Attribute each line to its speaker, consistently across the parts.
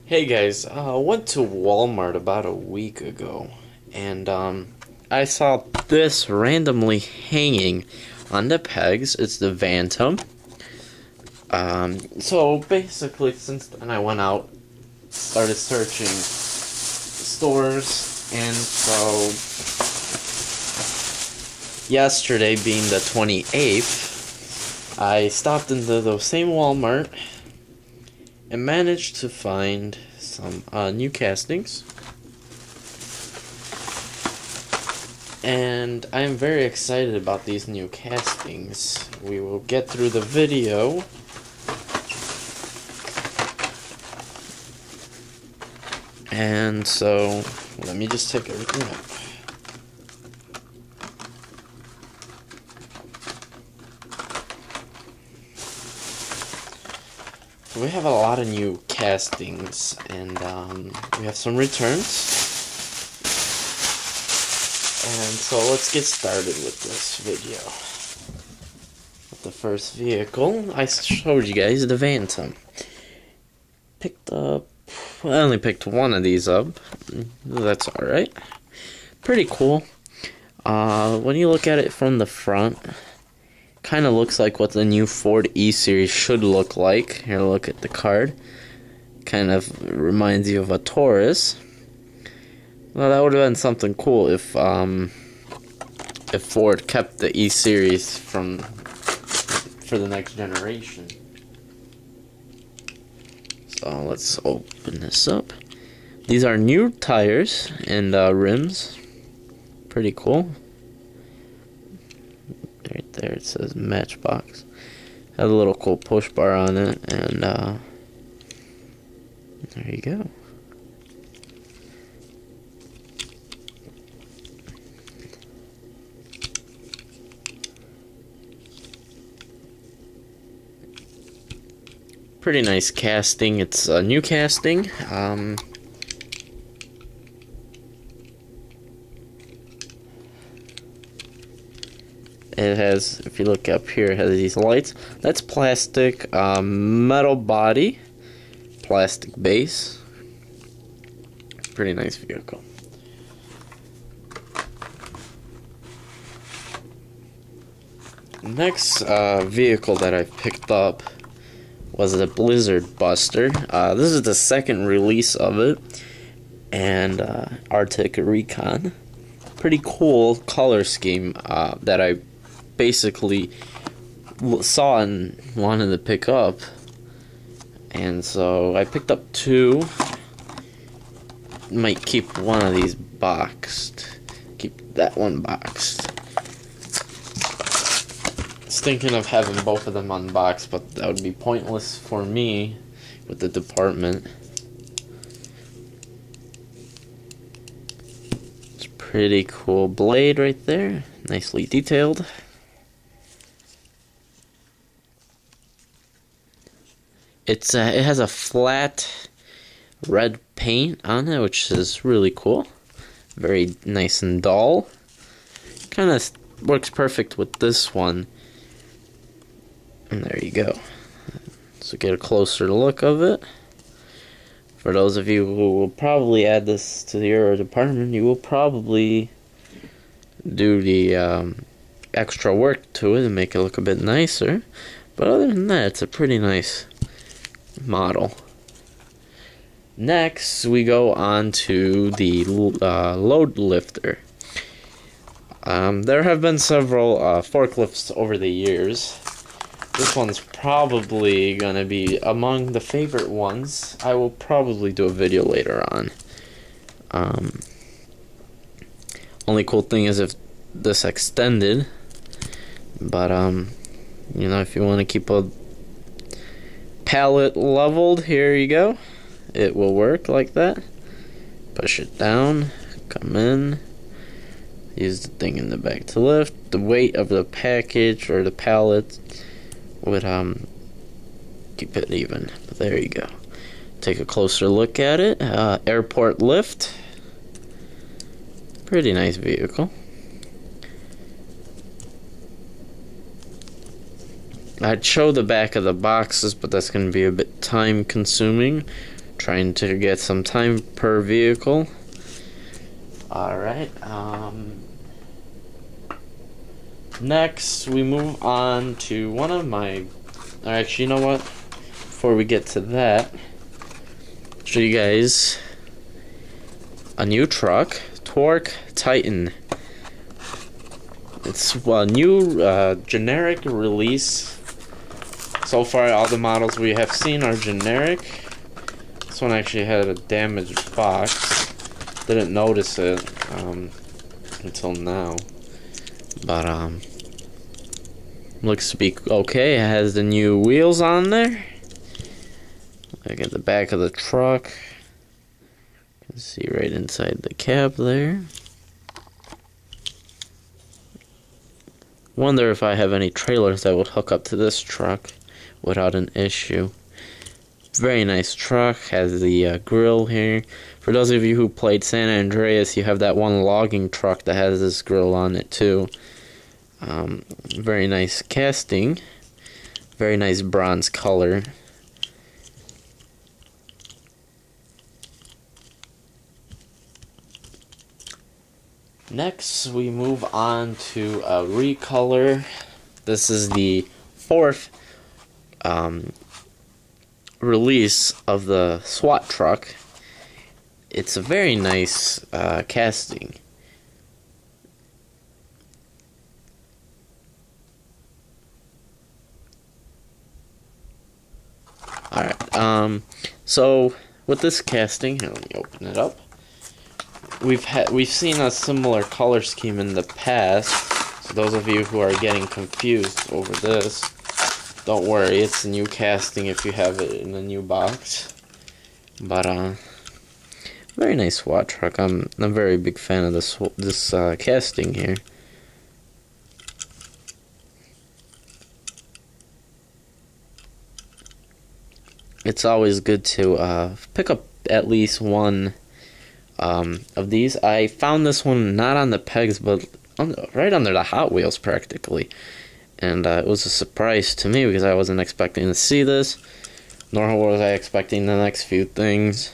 Speaker 1: Hey guys, went to Walmart about a week ago, and I saw this randomly hanging on the pegs. It's the Phantom. So basically, since then I went out, started searching stores, and so yesterday being the 28th, I stopped into the same Walmart and managed to find some new castings, and I am very excited about these new castings. We will get through the video, and so let me just take everything up. We have a lot of new castings, and we have some returns. And so let's get started with this video. With the first vehicle, I showed you guys the Phantom. I only picked one of these up. That's alright. Pretty cool. When you look at it from the front, kind of looks like what the new Ford E-Series should look like. Here, look at the card. Kind of reminds you of a Taurus. Well, that would have been something cool if Ford kept the E-Series for the next generation. So let's open this up. These are new tires and rims. Pretty cool. Right there it says Matchbox. Has a little cool push bar on it, and there you go. Pretty nice casting. It's a new casting. It has, if you look up here, it has these lights. That's plastic, metal body, plastic base. Pretty nice vehicle. Next vehicle that I picked up was the Blizzard Buster. This is the second release of it, and Arctic Recon. Pretty cool color scheme that I basically saw and wanted to pick up, and so I picked up two. Might keep one of these boxed. Keep that one boxed. I was thinking of having both of them unboxed, but that would be pointless for me with the department. It's a pretty cool blade right there, nicely detailed. It has a flat red paint on it, which is really cool. Very nice and dull. Kind of works perfect with this one. And there you go. So get a closer look of it. For those of you who will probably add this to your department, you will probably do the extra work to it and make it look a bit nicer. But other than that, it's a pretty nice model. Next, we go on to the load lifter. There have been several forklifts over the years. This one's probably gonna be among the favorite ones. I will probably do a video later on. Only cool thing is if this extended, but you know, if you want to keep a pallet leveled, here you go. It will work like that. Push it down, come in, use the thing in the back to lift. The weight of the package or the pallet would keep it even. But there you go. Take a closer look at it. Airport lift. Pretty nice vehicle. I'd show the back of the boxes, but that's going to be a bit time consuming. Trying to get some time per vehicle. Alright, next we move on to one of my, actually, you know what, before we get to that, show you guys a new truck, Torque Titan. It's a new generic release. So far all the models we have seen are generic. This one actually had a damaged box. Didn't notice it until now, but looks to be okay. It has the new wheels on there. Look at the back of the truck. You can see right inside the cab there. Wonder if I have any trailers that would hook up to this truck without an issue. Very nice truck. Has the grill here. For those of you who played San Andreas, you have that one logging truck that has this grill on it too. Very nice casting. Very nice bronze color. Next, we move on to a recolor. This is the fourth release of the SWAT truck. It's a very nice casting. Alright, so with this casting, here, let me open it up. We've seen a similar color scheme in the past. So those of you who are getting confused over this, don't worry, it's a new casting if you have it in a new box. But very nice SWAT truck. I'm a very big fan of this casting here. It's always good to pick up at least one of these. I found this one not on the pegs, but right under the Hot Wheels practically. And it was a surprise to me because I wasn't expecting to see this, nor was I expecting the next few things.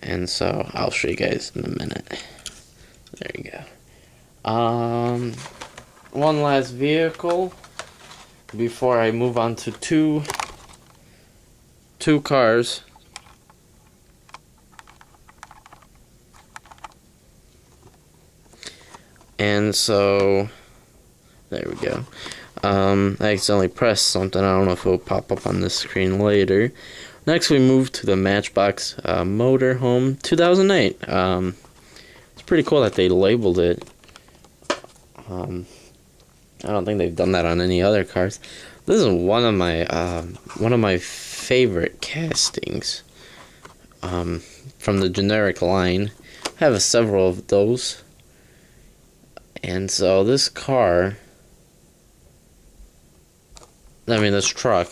Speaker 1: And so I'll show you guys in a minute. There you go. One last vehicle before I move on to two cars. And so there we go. I accidentally pressed something. I don't know if it will pop up on the screen later. Next, we move to the Matchbox Motorhome 2008. It's pretty cool that they labeled it. I don't think they've done that on any other cars. This is one of my favorite castings from the generic line. I have several of those. And so this car, this truck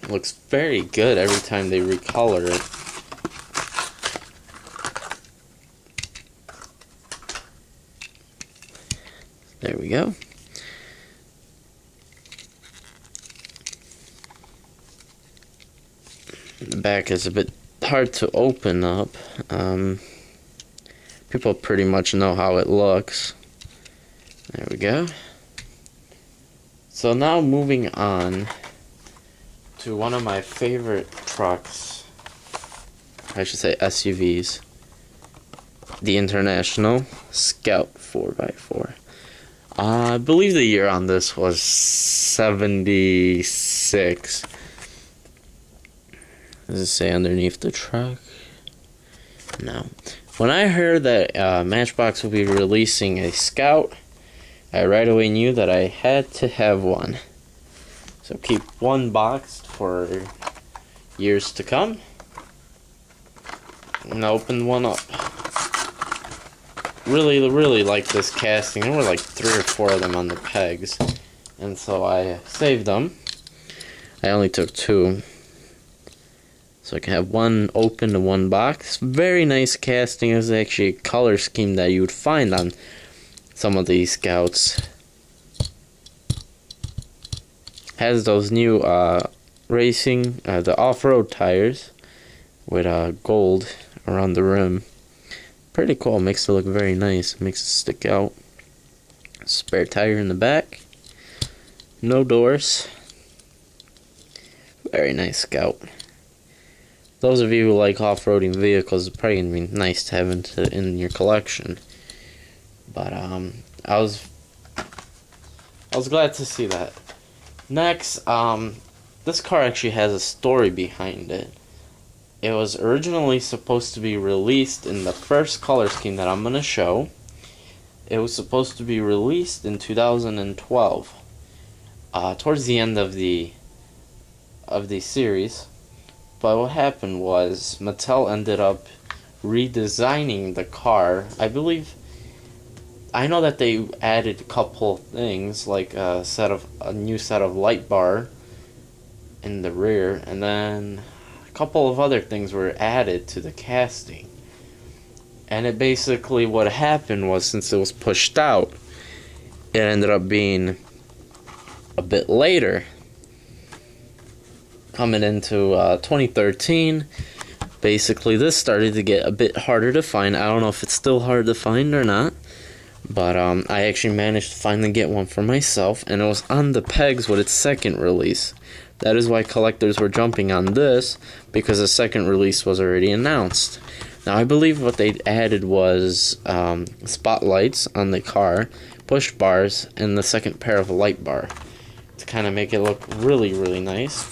Speaker 1: looks very good every time they recolor it. There we go. The back is a bit hard to open up. People pretty much know how it looks. There we go. So now moving on to one of my favorite trucks, I should say SUVs, the International Scout 4x4. I believe the year on this was 76. Does it say underneath the truck? No. When I heard that Matchbox will be releasing a Scout, I right away knew that I had to have one. So keep one boxed for years to come. And open one up. Really like this casting. There were like 3 or 4 of them on the pegs. And so I saved them. I only took 2. So I can have one open and one box. Very nice casting. Is actually a color scheme that you would find on some of these Scouts. Has those new racing, the off-road tires. with gold around the rim. Pretty cool. Makes it look very nice. Makes it stick out. Spare tire in the back. No doors. Very nice Scout. Those of you who like off-roading vehicles, it's probably gonna be nice to have in your collection. But I was glad to see that. Next, this car actually has a story behind it. It was originally supposed to be released in the first color scheme that I'm gonna show. It was supposed to be released in 2012, towards the end of the series. But what happened was Mattel ended up redesigning the car. I know that they added a couple things, like a new set of light bar in the rear, and then a couple of other things were added to the casting. And it basically, what happened was, since it was pushed out, it ended up being a bit later, coming into 2013. Basically, this started to get a bit harder to find. I don't know if it's still hard to find or not, but I actually managed to finally get one for myself, and it was on the pegs with its second release. That is why collectors were jumping on this, because the second release was already announced. Now, I believe what they added was spotlights on the car, push bars, and the second pair of a light bar to kind of make it look really, really nice.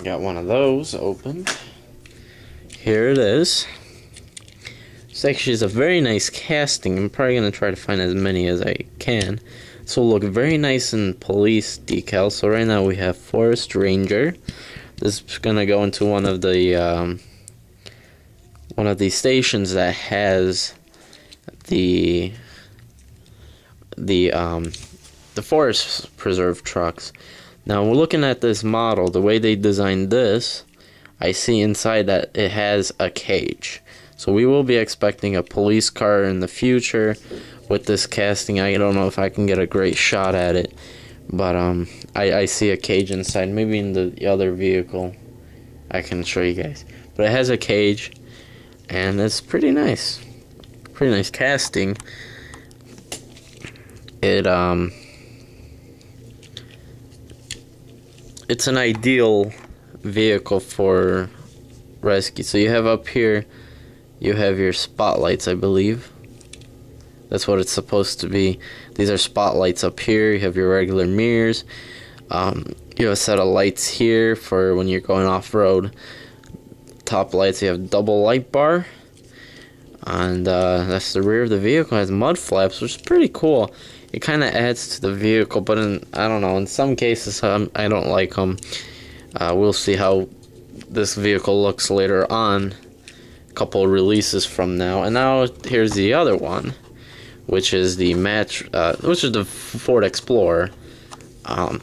Speaker 1: Got one of those open. Here it is. This actually is a very nice casting. I'm probably going to try to find as many as I can. This will look very nice in police decals. So right now we have Forest Ranger. This is going to go into one of the stations that has the forest preserve trucks. Now, we're looking at this model. The way they designed this, I see inside that it has a cage. So we will be expecting a police car in the future with this casting. I don't know if I can get a great shot at it, but I see a cage inside. Maybe in the other vehicle I can show you guys. But it has a cage, and it's pretty nice. Pretty nice casting. It's an ideal vehicle for rescue. So you have up here, you have your spotlights, I believe. That's what it's supposed to be. These are spotlights up here. You have your regular mirrors. You have a set of lights here for when you're going off-road. Top lights, you have double light bar. And that's the rear of the vehicle. It has mud flaps, which is pretty cool. It kind of adds to the vehicle, but I don't know. In some cases, I don't like them. We'll see how this vehicle looks later on. A couple of releases from now. And now here's the other one, which is the Ford Explorer. Kind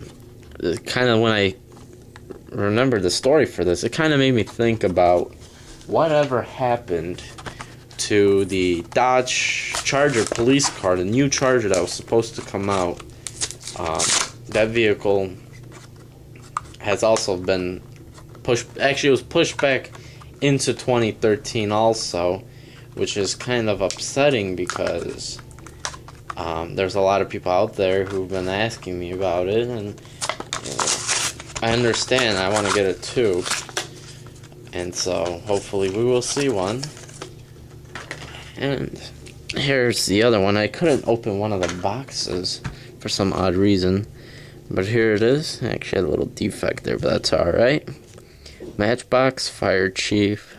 Speaker 1: of, when I remembered the story for this, it kind of made me think about whatever happened to the Dodge Charger police car, the new Charger that was supposed to come out. That vehicle has also been pushed. Actually, it was pushed back into 2013 also, which is kind of upsetting because there's a lot of people out there who've been asking me about it, and I understand. I want to get it too, and so hopefully we will see one. And here's the other one. I couldn't open one of the boxes for some odd reason, but here it is. I actually had a little defect there, but that's alright. Matchbox, Fire Chief.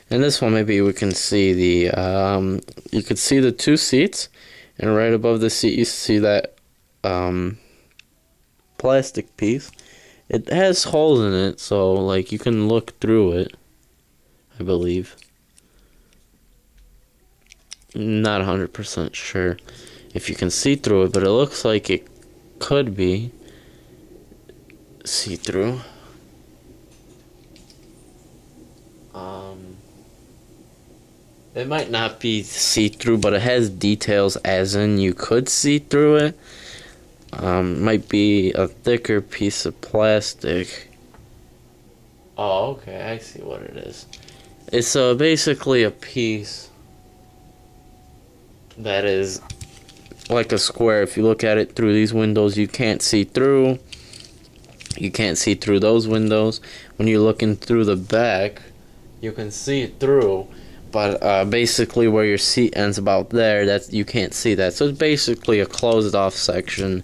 Speaker 1: And this one, maybe we can see the, you could see the two seats, and right above the seat you see that plastic piece. It has holes in it, so like you can look through it, I believe. Not 100% sure if you can see through it, but it looks like it could be see-through. It might not be see-through, but it has details as in you could see through it. Might be a thicker piece of plastic. Oh, okay, I see what it is. It's basically a piece that is like a square. If you look at it through these windows, you can't see through. You can't see through those windows. When you're looking through the back, you can see it through. But basically where your seat ends about there, that's, you can't see that. So it's basically a closed off section.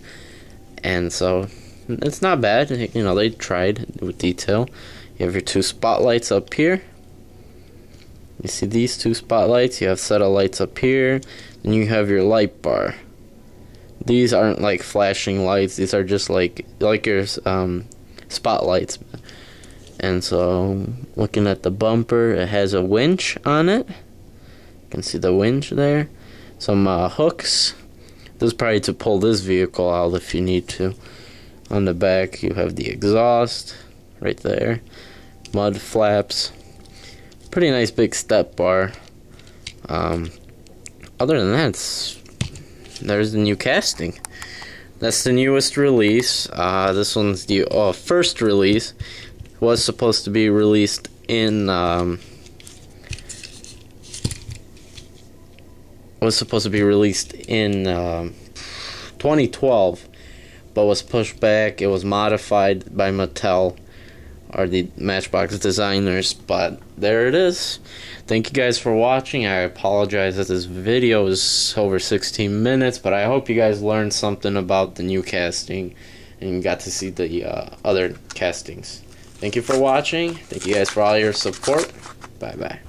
Speaker 1: And so it's not bad. You know, they tried with detail. You have your two spotlights up here. You see these two spotlights? You have set of lights up here. And you have your light bar. These aren't like flashing lights. These are just like your spotlights. And so, looking at the bumper, it has a winch on it. You can see the winch there. Some hooks. This is probably to pull this vehicle out if you need to. On the back, you have the exhaust right there. Mud flaps. Pretty nice big step bar. Other than that, there's the new casting. That's the newest release. This one's the first release. Was supposed to be released in 2012, but was pushed back. It was modified by Mattel, or the Matchbox designers, but there it is. Thank you guys for watching. I apologize that this video is over 16 minutes, but I hope you guys learned something about the new casting and got to see the other castings. Thank you for watching. Thank you guys for all your support. Bye-bye.